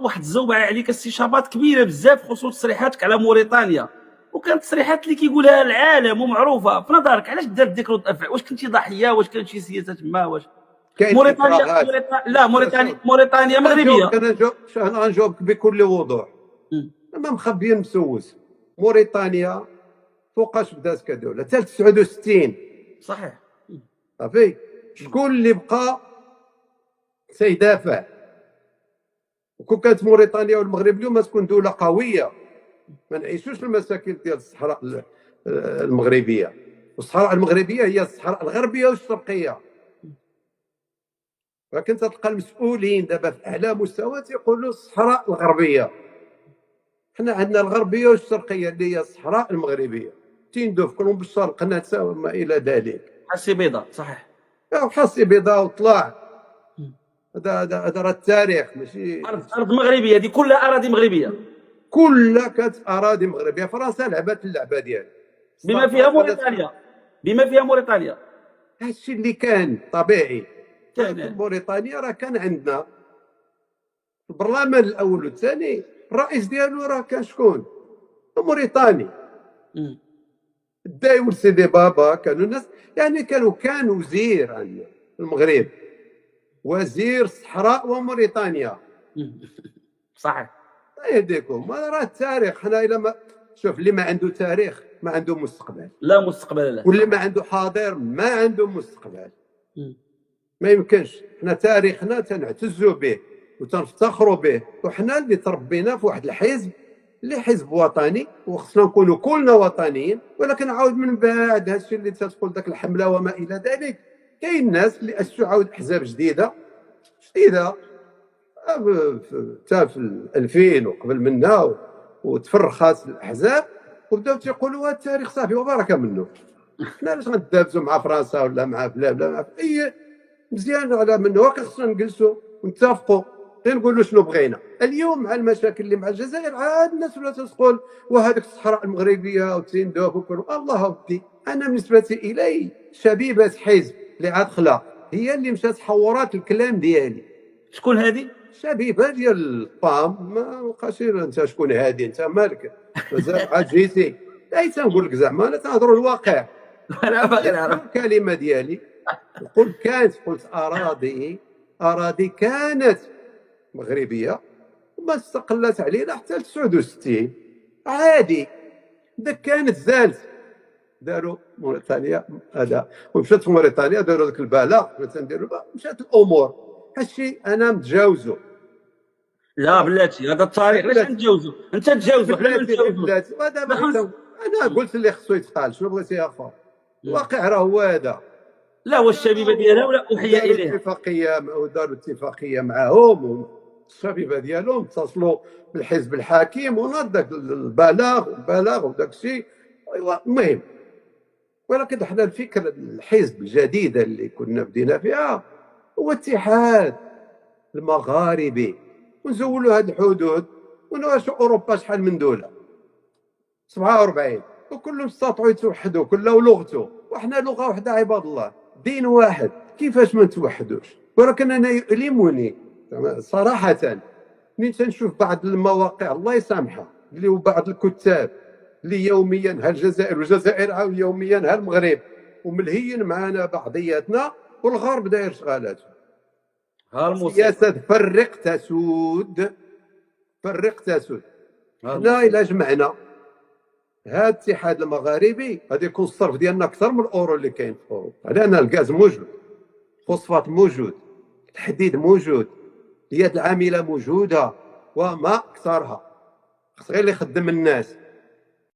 واحد الزوبعه عليك استشارات كبيره بزاف خصوص تصريحاتك على موريتانيا، وكانت تصريحات اللي كيقولها العالم ومعروفه. في نظرك علاش دارت ديك رد الافعال؟ واش كنتي ضحيه؟ واش كانت شي سياسه تما؟ واش كاين موريتانيا افراغات. لا موريتانيا مغربيه. انا غنجاوبك بكل وضوح، مم. ما مخبي مسوس. موريتانيا فوقاش بدات كدوله؟ حتى 69 صحيح. صافي. شكون اللي بقى تيدافع؟ وكون كانت موريتانيا والمغرب اليوم تكون دوله قويه، ما نعيشوش المشاكل ديال الصحراء المغربيه. والصحراء المغربيه هي الصحراء الغربيه والشرقيه. ولكن تلقى المسؤولين دابا في اعلى مستوى تيقولوا الصحراء الغربيه. حنا عندنا الغربيه والشرقيه اللي هي الصحراء المغربيه، تيندوف كلهم بالشرق نتا وما الى ذلك. حسي بيضاء صحيح. وحصي بيضاء وطلع. هذا راه التاريخ ماشي. ارض مغربيه، دي كلها اراضي مغربيه، كلها كانت اراضي مغربيه. فرنسا لعبت اللعبه ديالها بما فيها موريتانيا، بما فيها موريتانيا. هادشي اللي كان طبيعي. كان موريتانيا راه كان عندنا البرلمان الاول والثاني، الرئيس ديالو راه كان شكون؟ موريتاني. دايول سيدي بابا كانوا الناس يعني كان وزير عندنا المغرب، وزير الصحراء وموريتانيا. صحيح. يهديكم راه التاريخ. حنا الا ما شوف اللي ما عنده تاريخ ما عنده مستقبل. لا مستقبل له. واللي ما عنده حاضر ما عنده مستقبل. ما يمكنش. حنا تاريخنا تنعتزوا به وتنفتخروا به، وحنا اللي تربينا في واحد الحزب اللي حزب وطني، وخصنا نكونوا كلنا وطنيين. ولكن عاود من بعد هادشي اللي تتقول داك الحمله وما الى ذلك، كاين الناس اللي اسسوا عاود احزاب جديده حتى في 2000 وقبل منا، وتفرخات الاحزاب وبداو تيقولوا هذا التاريخ صافي وبركه منه. حنا علاش غندابزوا مع فرنسا ولا مع بلا مع اي مزيان على منه؟ ولكن خصنا نجلسوا ونتفقوا نقولوا شنو بغينا. اليوم مع المشاكل اللي مع الجزائر عاد الناس ولا تقول وهذيك الصحراء المغربيه وتندوف وكل الله ودي. انا بالنسبه الي شبيبه حزب اللي عاد خلق هي اللي مشات حورات الكلام ديالي. شكون هذه؟ شبيبه ديال الطام. ما بقاش انت شكون هادي؟ انت مالك مازال عاد جيتي. اي تنقول لك زعما انا تنهضروا الواقع. انا باغي نعرف الكلمه ديالي. قلت اراضي كانت مغربيه وما استقلت علينا حتى 69 عادي. داك كانت زالت داروا موريتانيا هذا ومشات موريتانيا داروا ذاك البلاغ تنديروا مشات الامور. هادشي انا متجاوزه. لا بلاتي هذا التاريخ علاش نتجاوزو؟ انت تجاوزو حنا نتجاوزو. انا قلت اللي خصو يتقال. شنو بغيتي يا اخو؟ الواقع راه هو هذا. لا هو الشبيبه ديالها ولا اوحي اليها؟ داروا اتفاقيه معهم الشبيبه ديالهم اتصلوا بالحزب الحاكم وناض داك البلاغ وداك الشيء. ايوا المهم. ولكن حنا الفكره الحزب الجديده اللي كنا بدينا فيها هو اتحاد المغاربي ونزولوا هذه الحدود. ونواشوا اوروبا شحال من دوله 47 وكلهم استطاعوا يتوحدوا كل لغته. وحنا لغه واحده عباد الله، دين واحد. كيفاش ما نتوحدوش؟ ولكن انا يؤلمني صراحه ملي تنشوف بعض المواقع الله يسامحها اللي بعض الكتاب اللي يوميا ها الجزائر والجزائر عاود يوميا ها المغرب وملهيين معنا بعضياتنا والغرب داير شغالاته. سياسه فرق تسود. حنا الا جمعنا هذا الاتحاد المغاربي غادي يكون الصرف ديالنا اكثر من الاورو اللي كاين في اوروبا، لان الغاز موجود، الفوسفات موجود، الحديد موجود، اليد العامله موجوده وما اكثرها. خص غير اللي يخدم الناس.